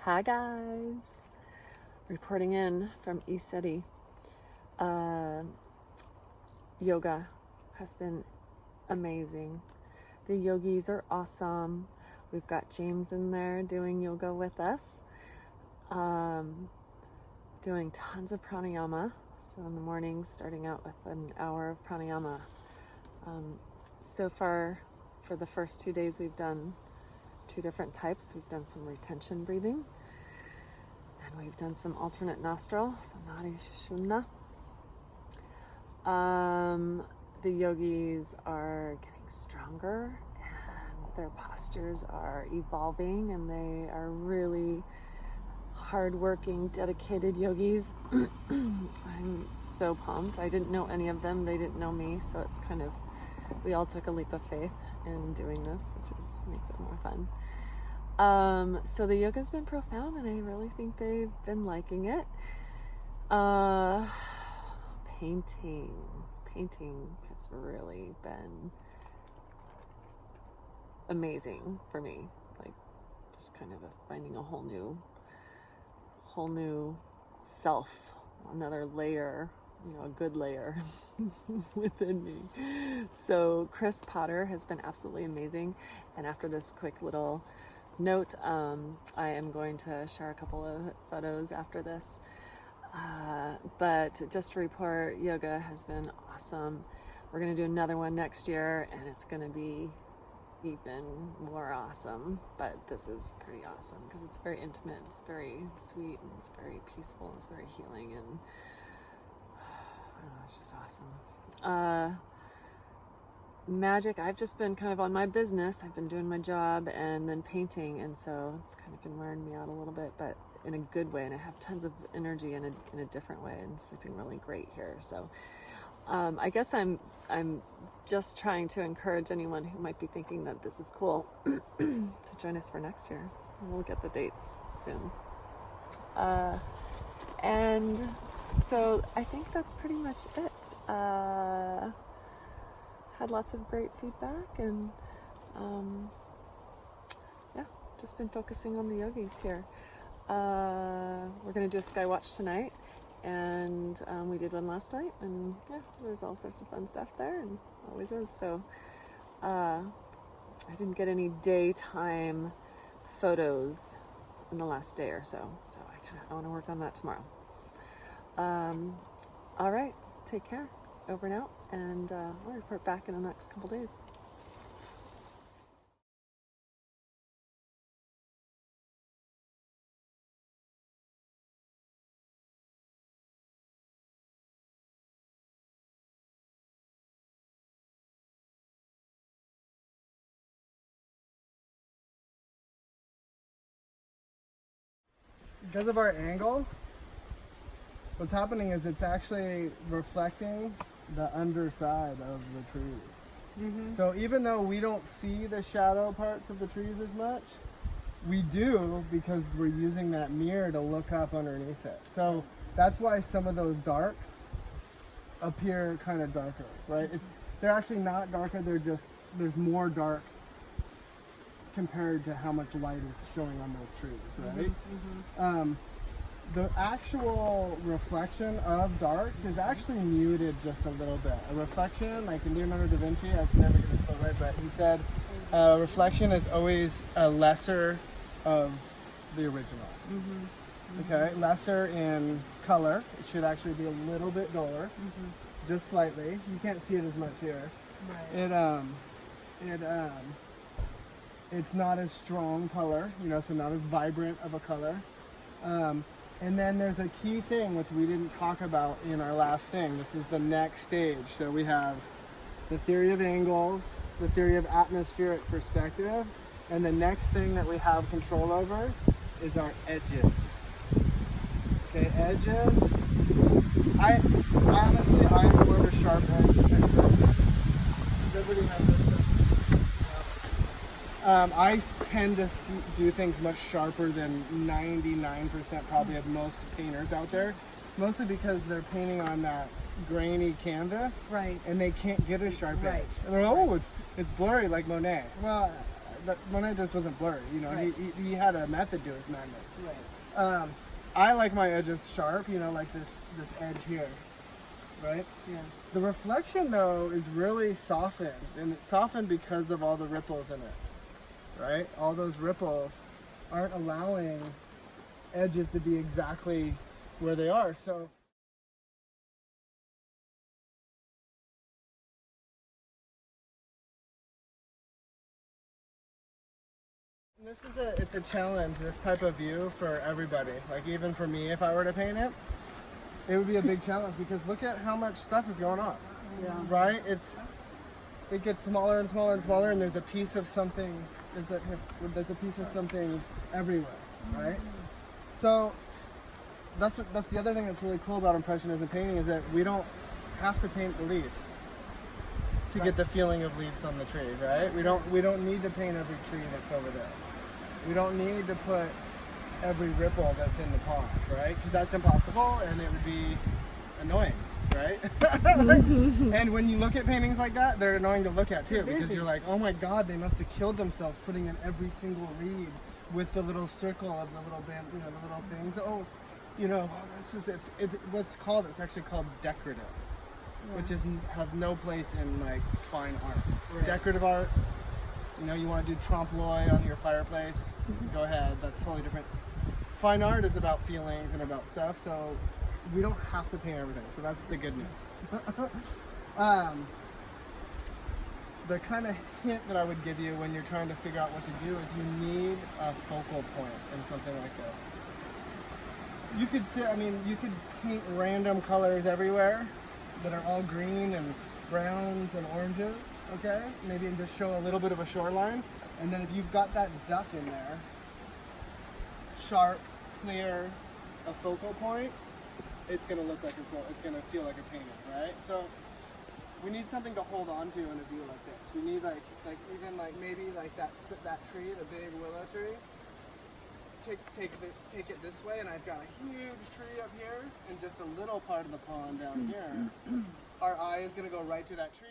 Hi guys, reporting in from ECETI. Yoga has been amazing. The yogis are awesome. We've got James in there doing yoga with us, doing tons of pranayama. So in the morning, starting out with an hour of pranayama. So far, for the first 2 days, we've done 2 different types. We've done some retention breathing, and we've done some alternate nostril, so Nadi Shushumna. The yogis are getting stronger, and their postures are evolving, and they are really hardworking, dedicated yogis. I'm so pumped. I didn't know any of them. They didn't know me, so it's kind of, we all took a leap of faith in doing this, which makes it more fun. So the yoga's been profound, and I really think they've been liking it. Painting has really been amazing for me. Like, just kind of finding a whole new self, another layer, a good layer within me. So Chris Potter has been absolutely amazing. And after this quick little note, I am going to share a couple of photos after this. But just to report, yoga has been awesome. We're going to do another one next year, and it's going to be even more awesome. But this is pretty awesome because it's very intimate, it's very sweet, and it's very peaceful, and it's very healing, and it's just awesome. Magic, I've just been kind of on my business. I've been doing my job and then painting, and so it's kind of been wearing me out a little bit, but in a good way, and I have tons of energy in a different way, and sleeping really great here. So I guess I'm just trying to encourage anyone who might be thinking that this is cool to join us for next year. We'll get the dates soon. And so I think that's pretty much it. Had lots of great feedback, and just been focusing on the yogis here. We're going to do a sky watch tonight, and we did one last night, and there's all sorts of fun stuff there, and always is. So I didn't get any daytime photos in the last day or so I want to work on that tomorrow. All right, take care, over and out, and I'll report back in the next couple days. Because of our angle, what's happening is it's actually reflecting the underside of the trees. Mm-hmm. So even though we don't see the shadow parts of the trees as much, we do because we're using that mirror to look up underneath it. So that's why some of those darks appear kind of darker, right? They're actually not darker, there's more dark compared to how much light is showing on those trees, right? Mm-hmm. The actual reflection of darks is actually muted just a little bit. A reflection, like in Leonardo da Vinci, I can never get this quote right, but he said reflection is always a lesser of the original. Mm-hmm. Okay, lesser in color. It should actually be a little bit duller, just slightly. You can't see it as much here. Right. It's not as strong color, so not as vibrant of a color. And then there's a key thing which we didn't talk about in our last thing. This is the next stage. So we have the theory of angles, the theory of atmospheric perspective, and the next thing that we have control over is our edges. Okay, edges. I honestly, I'm more of a sharp edge expert. Does everybody have this? I tend to do things much sharper than 99% probably of most painters out there, mostly because they're painting on that grainy canvas, right? And they can't get a sharp edge. Right. And they're, it's blurry like Monet. Well, Monet just wasn't blurry. You know, Right. he had a method to his madness. Right. I like my edges sharp. You know, like this edge here, right? Yeah. The reflection though is really softened, and it's softened because of all the ripples in it, right? All those ripples aren't allowing edges to be exactly where they are. So it's a challenge, this type of view, for everybody. Like even for me, if I were to paint it, it would be a big challenge because look at how much stuff is going on. Yeah. Right? It gets smaller and smaller and smaller, and there's a piece of something. There's a piece of something everywhere, right? So that's the other thing that's really cool about impressionism painting is that we don't have to paint the leaves to get the feeling of leaves on the tree, right? We don't need to paint every tree that's over there. We don't need to put every ripple that's in the pond, right? Because that's impossible and it would be annoying, right? And when you look at paintings like that, they're annoying to look at too, because you're like, oh my god, they must have killed themselves putting in every single reed with the little circle of the little band, you know, the little things. Oh, you know, it's what's called, it's actually called decorative, which has no place in like fine art. Right. Decorative art, you know, you want to do trompe l'oeil on your fireplace, go ahead, that's totally different. Fine art is about feelings and about stuff, so we don't have to paint everything, so that's the good news. The kind of hint that I would give you when you're trying to figure out what to do is you need a focal point in something like this. You could say, I mean, you could paint random colors everywhere that are all green and browns and oranges, okay? Maybe and just show a little bit of a shoreline. And then if you've got that duck in there, sharp, clear, a focal point, it's gonna look like it's gonna feel like a painting, right? So we need something to hold on to in a view like this. We need like even like maybe like that tree, the big willow tree. Take it this way, and I've got a huge tree up here and just a little part of the pond down here. Our eye is gonna go right to that tree.